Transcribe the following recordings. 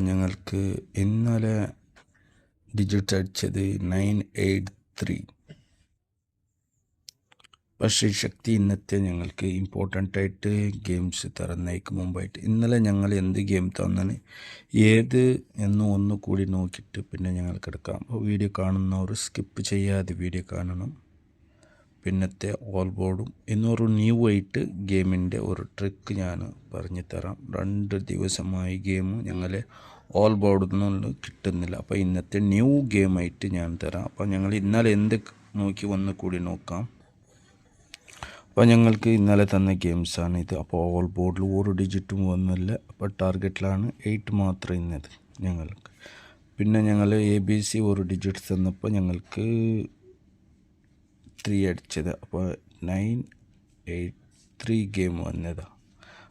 ഞങ്ങൾക്ക് ഇന്നലെ ഡിജിറ്റ് അടിച്ചത് 983. പക്ഷേ ശക്തി ഇന്നത്തെ ഞങ്ങൾക്ക് ഇമ്പോർട്ടൻ്റ് ആയിട്ട് ഗെയിംസ് തരുന്നതിന് മുമ്പായിട്ട് ഇന്നലെ ഞങ്ങൾ എന്ത് ഗെയിം തന്നാണ് ഏത് എന്ന് ഒന്ന് കൂടി നോക്കിയിട്ട് പിന്നെ ഞങ്ങൾ കിടക്കാം. അപ്പോൾ വീഡിയോ കാണുന്നവർ സ്കിപ്പ് ചെയ്യാതെ വീഡിയോ കാണണം. പിന്നത്തെ ഓൾ ബോർഡും ഇന്നൊരു ന്യൂ ആയിട്ട് ഗെയിമിൻ്റെ ഒരു ട്രിക്ക് ഞാൻ പറഞ്ഞു തരാം. 2 ദിവസമായി ഗെയിം ഞങ്ങൾ ഓൾ ബോർഡിൽ നിന്നും കിട്ടുന്നില്ല. അപ്പോൾ ഇന്നത്തെ ന്യൂ ഗെയിമായിട്ട് ഞാൻ തരാം. അപ്പോൾ ഞങ്ങൾ ഇന്നലെ എന്ത് നോക്കി ഒന്ന് കൂടി നോക്കാം. അപ്പോൾ ഞങ്ങൾക്ക് ഇന്നലെ തന്ന ഗെയിംസാണ് ഇത്. അപ്പോൾ ഓൾ ബോർഡിൽ ഒരു ഡിജിറ്റും വന്നില്ല. അപ്പോൾ ടാർഗറ്റിലാണ് 8 മാത്രം ഇന്നത് ഞങ്ങൾക്ക്. പിന്നെ ഞങ്ങൾ ABC ഒരു ഡിജിറ്റ് തന്നപ്പോൾ ഞങ്ങൾക്ക് 3 അടിച്ചത്. അപ്പോൾ 983 ഗെയിം വന്നതാണ്.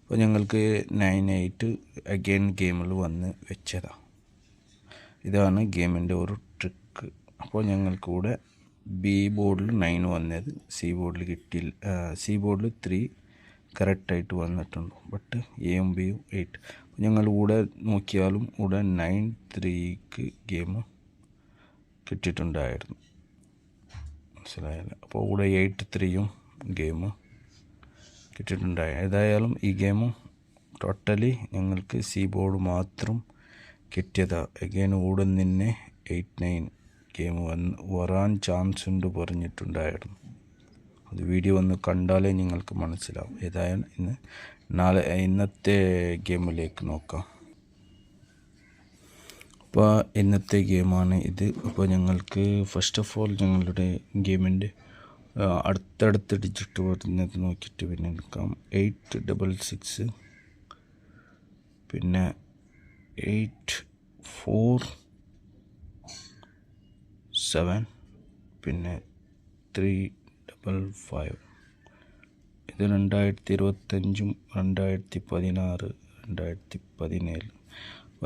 അപ്പോൾ ഞങ്ങൾക്ക് 98 അഗെയിൻ ഗെയിമിൽ വന്ന് വെച്ചതാണ്. ഇതാണ് ഗെയിമിൻ്റെ ഒരു ട്രിക്ക്. അപ്പോൾ ഞങ്ങൾക്കൂടെ B ബോർഡിൽ 9 വന്നത്, C ബോർഡിൽ കിട്ടിയില്ല. C ബോർഡിൽ 3 കറക്റ്റായിട്ട് വന്നിട്ടുണ്ട്. ബട്ട് Aയും Bയും 8. അപ്പോൾ ഞങ്ങൾ ഇവിടെ നോക്കിയാലും ഇവിടെ 93ക്ക് ഗെയിം കിട്ടിയിട്ടുണ്ടായിരുന്നു. മനസ്സിലായല്ലോ. അപ്പോൾ ഇവിടെ 83യും ഗെയിം കിട്ടിയിട്ടുണ്ടായി. ഏതായാലും ഈ ഗെയിം ടോട്ടലി ഞങ്ങൾക്ക് C ബോർഡ് മാത്രം കിട്ടിയതാണ്. അഗൈൻ ഇവിടെ നിന്ന് 89 ഗെയിം വരാൻ ചാൻസ് ഉണ്ട് പറഞ്ഞിട്ടുണ്ടായിരുന്നു. അത് വീഡിയോ ഒന്ന് കണ്ടാലേ നിങ്ങൾക്ക് മനസ്സിലാവും. ഏതായാലും ഇന്നത്തെ ഗെയിമിലേക്ക് നോക്കാം. അപ്പോൾ ഇന്നത്തെ ഗെയിമാണ് ഇത്. അപ്പോൾ ഞങ്ങൾക്ക് ഫസ്റ്റ് ഓഫ് ഓൾ ഞങ്ങളുടെ ഗെയിമിൻ്റെ അടുത്തടുത്ത ഡിജിറ്റ് വരുന്നത് നോക്കിയിട്ട് പിന്നെ എടുക്കാം. 866, പിന്നെ 847, പിന്നെ 355. ഇത് 2025, 2016, 2017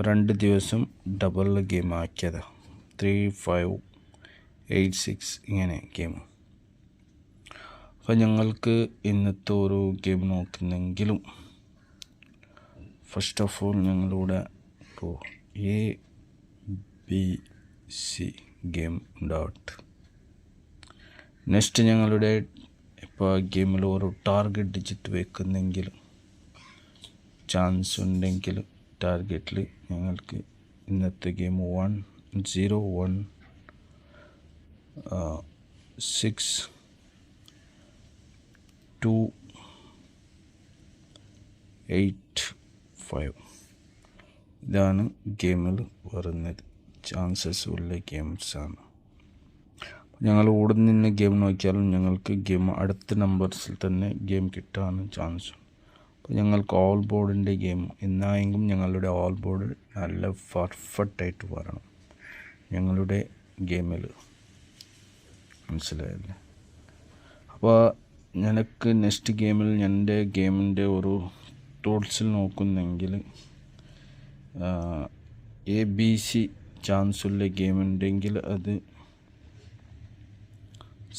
2 ദിവസം ഡബിൾ ഗെയിം ആക്കിയതാണ്. 3586 ഇങ്ങനെ ഗെയിം. അപ്പോൾ ഞങ്ങൾക്ക് ഇന്നത്തെ ഒരു ഗെയിം നോക്കുന്നെങ്കിലും ഫസ്റ്റ് ഓഫ് ഓൾ ഞങ്ങളിവിടെ ABC ഗെയിം ഡോട്ട്. നെക്സ്റ്റ് ഞങ്ങളുടെ ഇപ്പോൾ ഗെയിമിൽ ഒരു ടാർഗറ്റ് ഡിജിറ്റ് വെക്കുന്നെങ്കിൽ ചാൻസ് ഉണ്ടെങ്കിൽ ടാർഗറ്റിൽ ഞങ്ങൾക്ക് ഇന്നത്തെ ഗെയിം 1016285 ഇതാണ് ഗെയിമിൽ വരുന്നത്. ചാൻസസ് ഉള്ള ഗെയിംസാണ്. ഞങ്ങൾ ഇവിടെ നിന്ന് ഗെയിം നോക്കിയാലും ഞങ്ങൾക്ക് ഗെയിം അടുത്ത നമ്പേഴ്സിൽ തന്നെ ഗെയിം കിട്ടാൻ ചാൻസ്. അപ്പോൾ ഞങ്ങൾക്ക് ഓൾ ബോർഡിൻ്റെ ഗെയിം എന്നായെങ്കിലും ഞങ്ങളുടെ ഓൾ ബോർഡ് നല്ല പെർഫെക്റ്റായിട്ട് വരണം ഞങ്ങളുടെ ഗെയിമിൽ. മനസ്സിലായല്ലേ. അപ്പോൾ എനിക്ക് നെക്സ്റ്റ് ഗെയിമിൽ എൻ്റെ ഗെയിമിൻ്റെ ഒരു ടൂൾസിൽ നോക്കുന്നെങ്കിൽ ABC ചാൻസ് ഉള്ള ഗെയിം ഉണ്ടെങ്കിൽ അത്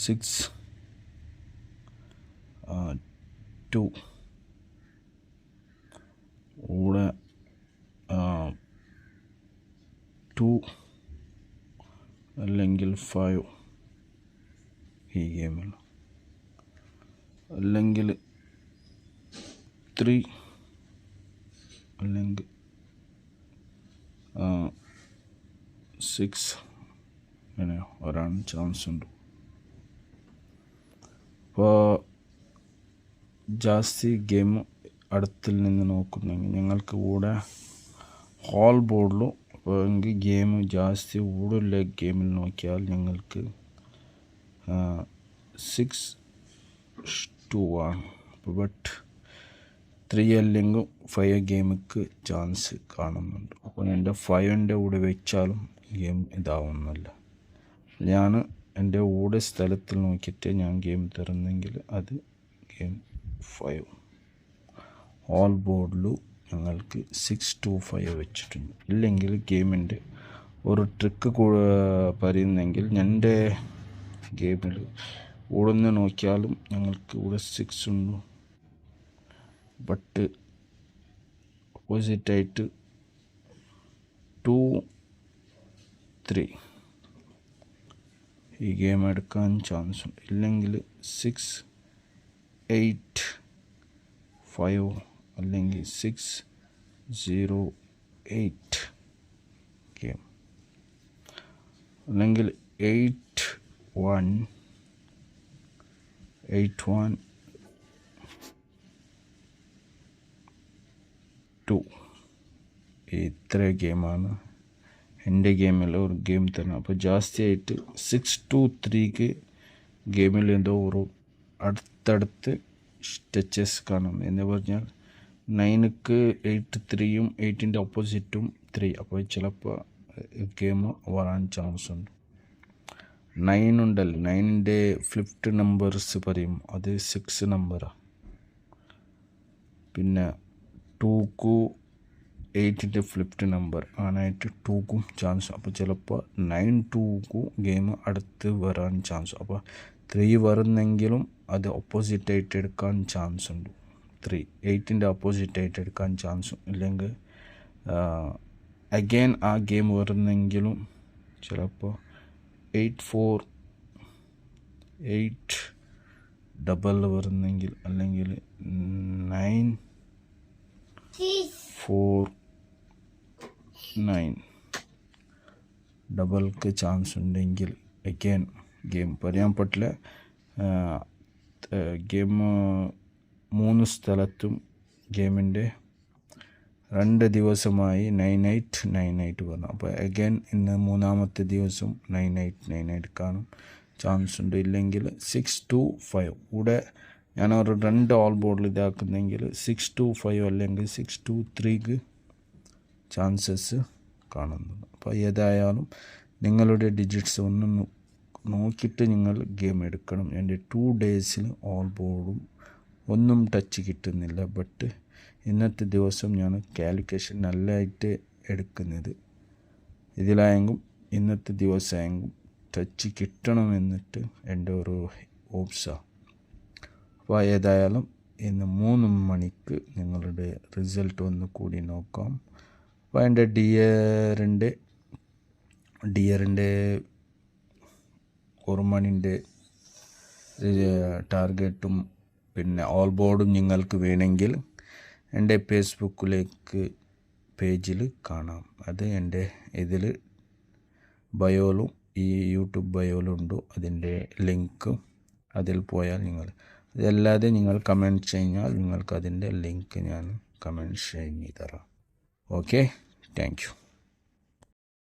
6-2 ഇവിടെ 2 അല്ലെങ്കിൽ 5 ഈ ഗെയിമിൽ, അല്ലെങ്കിൽ 3 അല്ലെങ്കിൽ 6 അങ്ങനെ വരാൻ ചാൻസ് ഉണ്ട്. അപ്പോൾ ജാസ്തി ഗെയിം അടുത്തിൽ നിന്ന് നോക്കുന്നെങ്കിൽ ഞങ്ങൾക്ക് ഇവിടെ ഹോൾ ബോർഡിലും അപ്പോൾ എങ്കിൽ ഗെയിം ജാസ്തി കൂടുതൽ ഗെയിമിൽ നോക്കിയാൽ ഞങ്ങൾക്ക് 6-2 ആണ്. ബട്ട് 3 അല്ലെങ്കിൽ 5 ഗെയിമിക്ക് ചാൻസ് കാണുന്നുണ്ട്. അപ്പോൾ എൻ്റെ 5ൻ്റെ കൂടെ വെച്ചാലും ഗെയിം ഇതാവുന്നില്ല. ഞാൻ എൻ്റെ കൂടെ സ്ഥലത്തിൽ നോക്കിയിട്ട് ഞാൻ ഗെയിം തരുന്നെങ്കിൽ അത് ഗെയിം 5 ഓൾ ബോർഡിലും ഞങ്ങൾക്ക് 6-5 വെച്ചിട്ടുണ്ട്. ഇല്ലെങ്കിൽ ഗെയിമിൻ്റെ ഒരു ട്രിക്ക് പറയുന്നെങ്കിൽ എൻ്റെ ഗെയിമിൽ ഇവിടെ നിന്ന് നോക്കിയാലും ഞങ്ങൾക്ക് ഇവിടെ 6 ഉണ്ട്. ബട്ട് ഓപ്പോസിറ്റായിട്ട് 2 3 ഈ ഗെയിം എടുക്കാൻ ചാൻസ് ഉണ്ട്. ഇല്ലെങ്കിൽ 6 8 5 അല്ലെങ്കിൽ 6 0 8 ഗെയിം, അല്ലെങ്കിൽ 8 1 8 1 2. ഇത്ര ഗെയിമാണ് എൻ്റെ ഗെയിമിൽ ഒരു ഗെയിം തന്നെ. അപ്പോൾ ജാസ്തിയായിട്ട് 6 to 3 ഗെയിമിൽ എന്തോ ഒരു അടുത്തടുത്ത് ടച്ചസ് കാണും. എന്ന് പറഞ്ഞാൽ 9 8 3യും 8ൻ്റെ ഓപ്പോസിറ്റും 3. അപ്പോൾ ചിലപ്പോൾ ഗെയിം വരാൻ ചാൻസ് ഉണ്ട്. 9 ഉണ്ടല്ലോ, 9ൻ്റെ ഫ്ലിപ്ഡ് നമ്പേഴ്സ് പറയും, അത് 6 നമ്പറാണ്. പിന്നെ 2 8ൻ്റെ ഫ്ലിപ്ഡ് നമ്പർ ആണായിട്ട് 2 ചാൻസ്. അപ്പോൾ ചിലപ്പോൾ 9 2 ഗെയിം അടുത്ത് വരാൻ ചാൻസ്. അപ്പോൾ 3 വരുന്നെങ്കിലും അത് ഓപ്പോസിറ്റായിട്ട് എടുക്കാൻ ചാൻസ് ഉണ്ട്. 3 8ൻ്റെ ഓപ്പോസിറ്റായിട്ട് എടുക്കാൻ ചാൻസും. ഇല്ലെങ്കിൽ അഗെയിൻ ആ ഗെയിം വരുന്നെങ്കിലും ചിലപ്പോൾ 8 4 8 ഡബിൾ വരുന്നെങ്കിൽ, അല്ലെങ്കിൽ 9 4 9 ഡബിൾക്ക് ചാൻസ് ഉണ്ടെങ്കിൽ അഗെയിൻ ഗെയിം പറയാൻ പറ്റില്ല. ഗെയിം 3 സ്ഥലത്തും ഗെയിമിൻ്റെ 2 ദിവസമായി 9 8 വരണം. അപ്പോൾ അഗെയിൻ ഇന്ന് 3ാമത്തെ ദിവസം 9 8 കാണും ചാൻസ് ഉണ്ട്. ഇല്ലെങ്കിൽ 6 to 5 ഇവിടെ ഞാനൊരു 2 ഓൾ ബോർഡിൽ ഇതാക്കുന്നെങ്കിൽ 6 to 5 അല്ലെങ്കിൽ 6 to 3 ചാൻസസ് കാണുന്നുണ്ട്. അപ്പോൾ ഏതായാലും നിങ്ങളുടെ ഡിജിറ്റ്സ് ഒന്ന് നോക്കിയിട്ട് നിങ്ങൾ ഗെയിം എടുക്കണം. എൻ്റെ 2 ഡേയ്സിൽ ഓൾ ബോർഡും ഒന്നും ടച്ച് കിട്ടുന്നില്ല. ബട്ട് ഇന്നത്തെ ദിവസം ഞാൻ കാൽക്കുലേഷൻ നല്ലതായിട്ട് എടുക്കുന്നത്. ഇതിലായെങ്കിലും ഇന്നത്തെ ദിവസമായെങ്കിലും ടച്ച് കിട്ടണമെന്നിട്ട് എൻ്റെ ഒരു ഹോപ്സാണ്. അപ്പോൾ ഏതായാലും ഇന്ന് 3 മണിക്ക് നിങ്ങളുടെ റിസൾട്ട് ഒന്ന് കൂടി നോക്കാം. അപ്പോൾ എൻ്റെ ഡിയറിൻ്റെ 1 മണിൻ്റെ ടാർഗറ്റും പിന്നെ ഓൾ ബോർഡും നിങ്ങൾക്ക് വേണമെങ്കിൽ എൻ്റെ ഫേസ്ബുക്കിലേക്ക് പേജിൽ കാണാം. അത് എൻ്റെ ഇതിൽ ബയോയിലും ഈ യൂട്യൂബ് ബയോയിലും ഉണ്ട് അതിൻ്റെ ലിങ്ക്. അതിൽ പോയാൽ നിങ്ങൾ, അതല്ലാതെ നിങ്ങൾ കമൻറ്റ് കഴിഞ്ഞാൽ നിങ്ങൾക്ക് അതിൻ്റെ ലിങ്ക് ഞാൻ കമൻറ്റ് ചെയ്ത് തരാം. Okay, thank you.